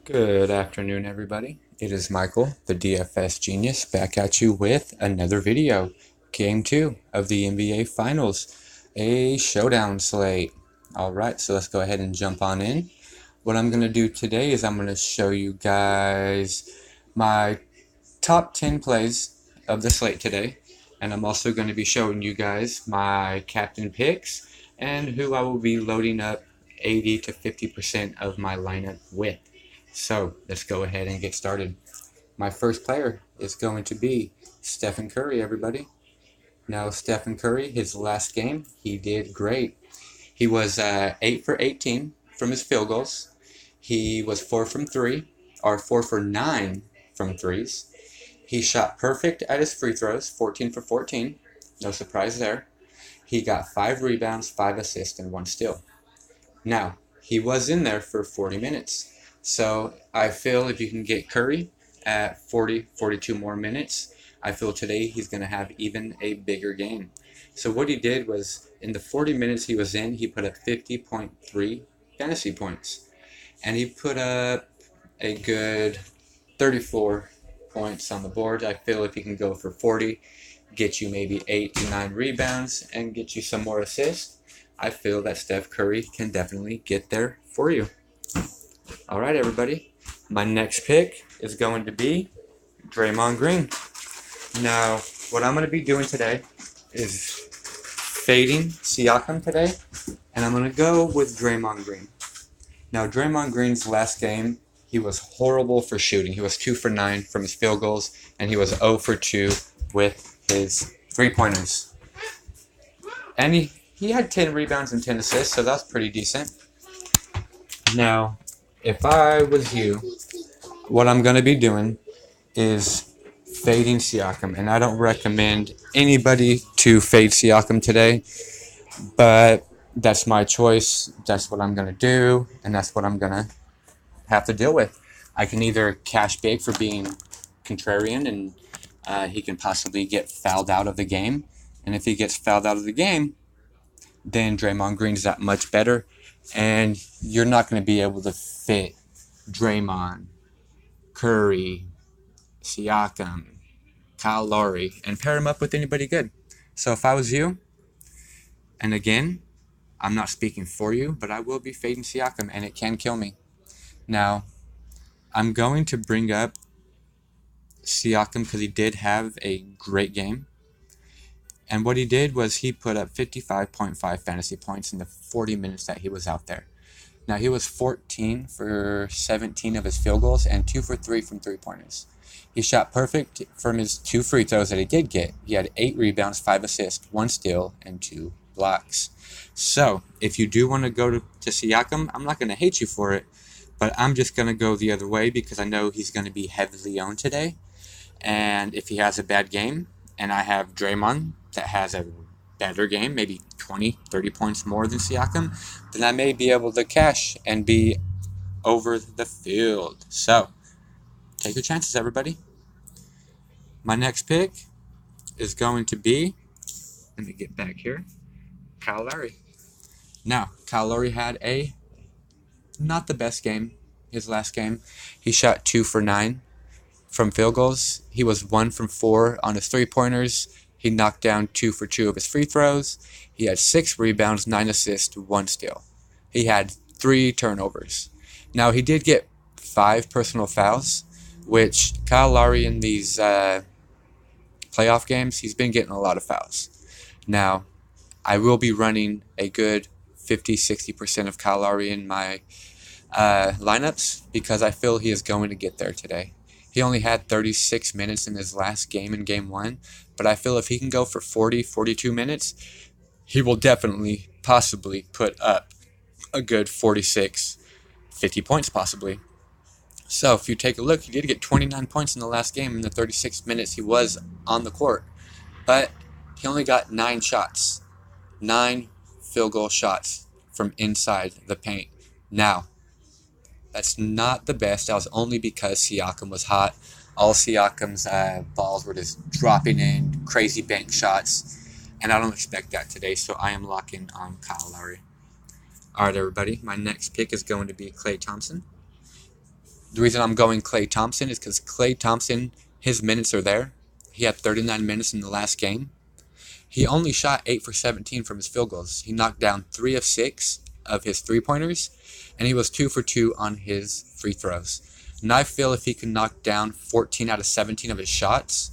Good afternoon, everybody. It is Michael, the DFS Genius, back at you with another video. Game 2 of the NBA Finals, a showdown slate. Alright, so let's go ahead and jump on in. What I'm going to do today is I'm going to show you guys my top 10 plays of the slate today. And I'm also going to be showing you guys my captain picks and who I will be loading up 80 to 50% of my lineup with. So let's go ahead and get started. My first player is going to be Stephen Curry, everybody. Now, Stephen Curry, his last game, he did great. He was 8 for 18 from his field goals. He was 4 for 9 from threes. He shot perfect at his free throws, 14 for 14. No surprise there. He got 5 rebounds, 5 assists, and 1 steal. Now, he was in there for 40 minutes. So I feel if you can get Curry at 42 more minutes, I feel today he's going to have even a bigger game. So what he did was, in the 40 minutes he was in, he put up 50.3 fantasy points. And he put up a good 34 points on the board. I feel if he can go for 40, get you maybe 8 to 9 rebounds, and get you some more assists, I feel that Steph Curry can definitely get there for you. All right, everybody. My next pick is going to be Draymond Green. Now, what I'm going to be doing today is fading Siakam today, and I'm going to go with Draymond Green. Now, Draymond Green's last game, he was horrible for shooting. He was 2 for 9 from his field goals, and he was 0 for 2 with his three-pointers. And he had 10 rebounds and 10 assists, so that's pretty decent. Now, if I was you, what I'm going to be doing is fading Siakam. And I don't recommend anybody to fade Siakam today, but that's my choice. That's what I'm going to do, and that's what I'm going to have to deal with. I can either cash big for being contrarian, and he can possibly get fouled out of the game. And if he gets fouled out of the game, then Draymond Green's that much better. And you're not going to be able to fit Draymond, Curry, Siakam, Kyle Lowry, and pair him up with anybody good. So if I was you, and again, I'm not speaking for you, but I will be fading Siakam, and it can kill me. Now, I'm going to bring up Siakam because he did have a great game. And what he did was he put up 55.5 fantasy points in the 40 minutes that he was out there. Now, he was 14 for 17 of his field goals and 2 for 3 from three-pointers. He shot perfect from his 2 free throws that he did get. He had 8 rebounds, 5 assists, 1 steal, and 2 blocks. So, if you do want to go to Siakam, I'm not going to hate you for it, but I'm just going to go the other way because I know he's going to be heavily owned today. And if he has a bad game, and I have Draymond that has a better game, maybe 20, 30 points more than Siakam, then I may be able to cash and be over the field. So, take your chances, everybody. My next pick is going to be, let me get back here, Kyle Lowry. Now, Kyle Lowry had a not the best game, his last game. He shot 2 for 9 from field goals. He was 1 from 4 on his three-pointers. He knocked down 2 for 2 of his free throws. He had 6 rebounds, 9 assists, 1 steal. He had 3 turnovers. Now, he did get 5 personal fouls, which Kyle Lowry in these playoff games, he's been getting a lot of fouls. Now, I will be running a good 50-60% of Kyle Lowry in my lineups because I feel he is going to get there today. He only had 36 minutes in his last game in Game 1, but I feel if he can go for 42 minutes, he will definitely, possibly put up a good 46, 50 points possibly. So if you take a look, he did get 29 points in the last game in the 36 minutes he was on the court, but he only got 9 shots, 9 field goal shots from inside the paint. Now, that's not the best. That was only because Siakam was hot. All Siakam's balls were just dropping in, crazy bank shots, and I don't expect that today, so I am locking on Kyle Lowry. All right, everybody, my next pick is going to be Klay Thompson. The reason I'm going Klay Thompson is because Klay Thompson, his minutes are there. He had 39 minutes in the last game. He only shot 8 for 17 from his field goals. He knocked down 3 of 6 of his three-pointers, and he was 2 for 2 on his free throws. And I feel if he can knock down 14 out of 17 of his shots,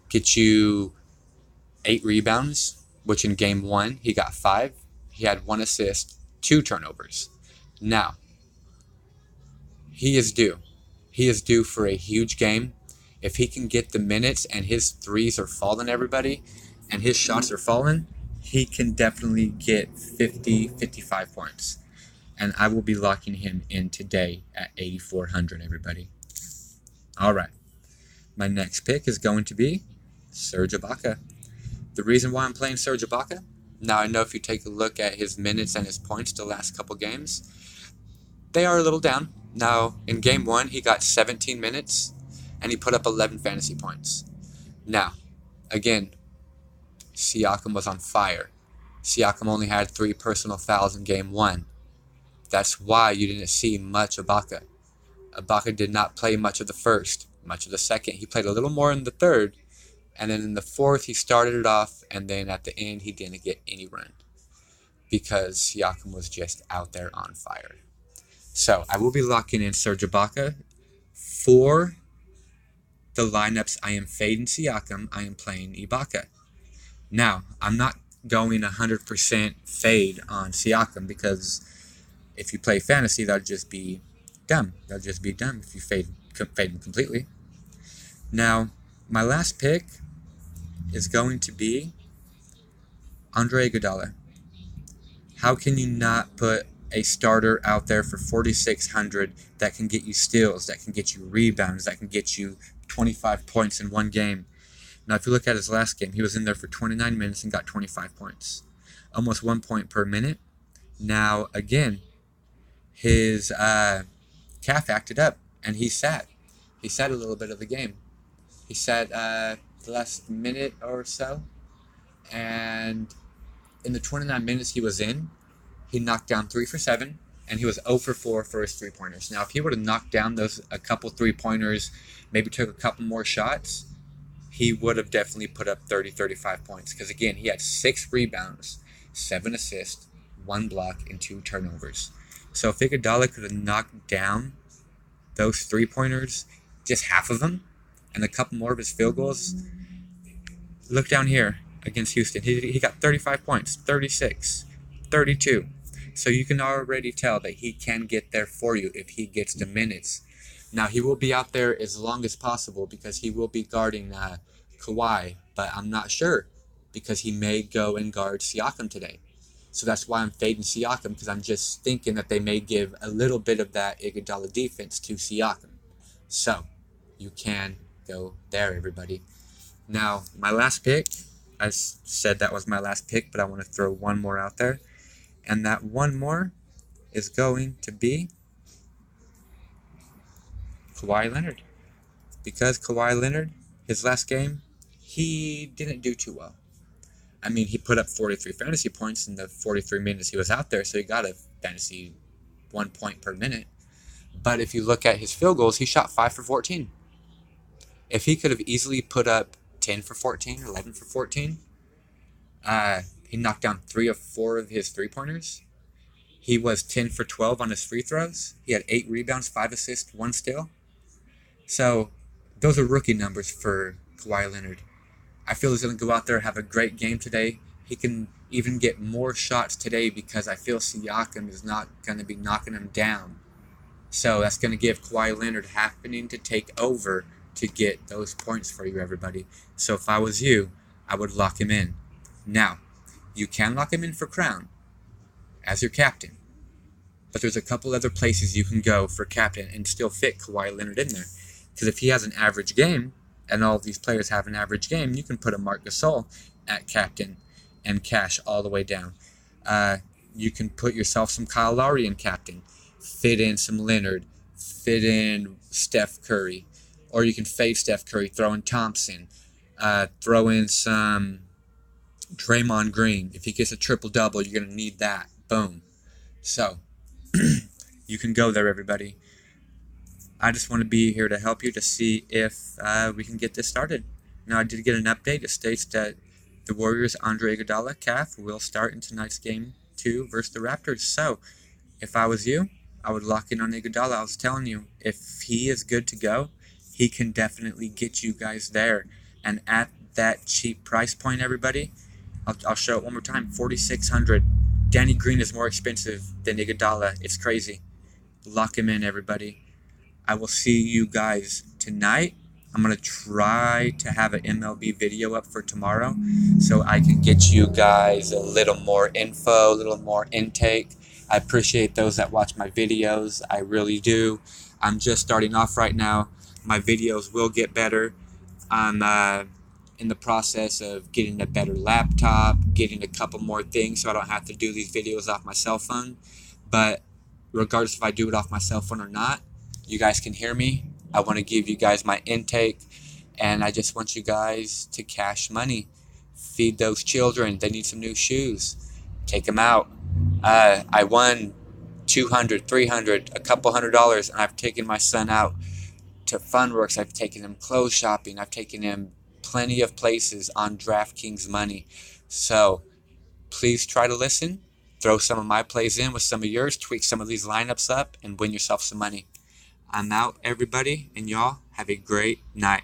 get you 8 rebounds, which in game 1 he got 5. He had 1 assist, 2 turnovers. Now, he is due. He is due for a huge game. If he can get the minutes and his threes are falling, everybody, and his shots are falling, he can definitely get 50, 55 points. And I will be locking him in today at 8,400, everybody. All right. My next pick is going to be Serge Ibaka. The reason why I'm playing Serge Ibaka, now I know if you take a look at his minutes and his points the last couple games, they are a little down. Now, in game 1, he got 17 minutes, and he put up 11 fantasy points. Now, again, Siakam was on fire. Siakam only had 3 personal fouls in game 1. That's why you didn't see much Ibaka. Ibaka did not play much of the first, much of the second. He played a little more in the third, and then in the fourth, he started it off, and then at the end, he didn't get any run because Siakam was just out there on fire. So I will be locking in Serge Ibaka. For the lineups, I am fading Siakam. I am playing Ibaka. Now, I'm not going 100% fade on Siakam because if you play fantasy, that'd just be dumb. That'd just be dumb if you fade him completely. Now, my last pick is going to be Andre Iguodala. How can you not put a starter out there for 4,600 that can get you steals, that can get you rebounds, that can get you 25 points in one game? Now, if you look at his last game, he was in there for 29 minutes and got 25 points. Almost 1 point per minute. Now, again, his calf acted up, and he sat. He sat a little bit of the game. He sat the last minute or so, and in the 29 minutes he was in, he knocked down 3 for 7, and he was 0 for 4 for his three-pointers. Now, if he would have knocked down a couple three-pointers, maybe took a couple more shots, he would have definitely put up 30, 35 points. Because, again, he had 6 rebounds, 7 assists, 1 block, and 2 turnovers. So if Iguodala could have knocked down those three-pointers, just half of them, and a couple more of his field goals, look down here against Houston. He got 35 points, 36, 32. So you can already tell that he can get there for you if he gets the minutes. Now, he will be out there as long as possible because he will be guarding Kawhi, but I'm not sure because he may go and guard Siakam today. So that's why I'm fading Siakam, because I'm just thinking that they may give a little bit of that Iguodala defense to Siakam. So you can go there, everybody. Now, my last pick, I said that was my last pick, but I want to throw one more out there. And that one more is going to be Kawhi Leonard. Because Kawhi Leonard, his last game, he didn't do too well. I mean, he put up 43 fantasy points in the 43 minutes he was out there, so he got a fantasy 1 point per minute. But if you look at his field goals, he shot 5 for 14. If he could have easily put up 10 for 14, 11 for 14, he knocked down 3 of 4 of his three-pointers. He was 10 for 12 on his free throws. He had 8 rebounds, 5 assists, 1 steal. So those are rookie numbers for Kawhi Leonard. I feel he's going to go out there and have a great game today. He can even get more shots today because I feel Siakam is not going to be knocking him down. So that's going to give Kawhi Leonard happening to take over to get those points for you, everybody. So if I was you, I would lock him in. Now, you can lock him in for Crown as your captain. But there's a couple other places you can go for captain and still fit Kawhi Leonard in there. Because if he has an average game, and all of these players have an average game, you can put a Marc Gasol at captain and cash all the way down. You can put yourself some Kyle Lowry in captain, fit in some Leonard, fit in Steph Curry, or you can fade Steph Curry, throw in Thompson, throw in some Draymond Green. If he gets a triple-double, you're going to need that. Boom. So, you can go there, everybody. I just want to be here to help you to see if we can get this started. Now, I did get an update. It states that the Warriors' Andre Iguodala calf will start in tonight's game 2 versus the Raptors. So, if I was you, I would lock in on Iguodala. I was telling you, if he is good to go, he can definitely get you guys there. And at that cheap price point, everybody, I'll show it one more time. 4,600. Danny Green is more expensive than Iguodala. It's crazy. Lock him in, everybody. I will see you guys tonight. I'm going to try to have an MLB video up for tomorrow so I can get you guys a little more info, a little more intake. I appreciate those that watch my videos. I really do. I'm just starting off right now. My videos will get better. I'm in the process of getting a better laptop, getting a couple more things so I don't have to do these videos off my cell phone. But regardless if I do it off my cell phone or not, you guys can hear me. I want to give you guys my intake, and I just want you guys to cash money. Feed those children. They need some new shoes. Take them out. I won 200, 300, a couple $100, and I've taken my son out to Funworks. I've taken him clothes shopping. I've taken him plenty of places on DraftKings money. So please try to listen. Throw some of my plays in with some of yours. Tweak some of these lineups up and win yourself some money. I'm out, everybody, and y'all have a great night.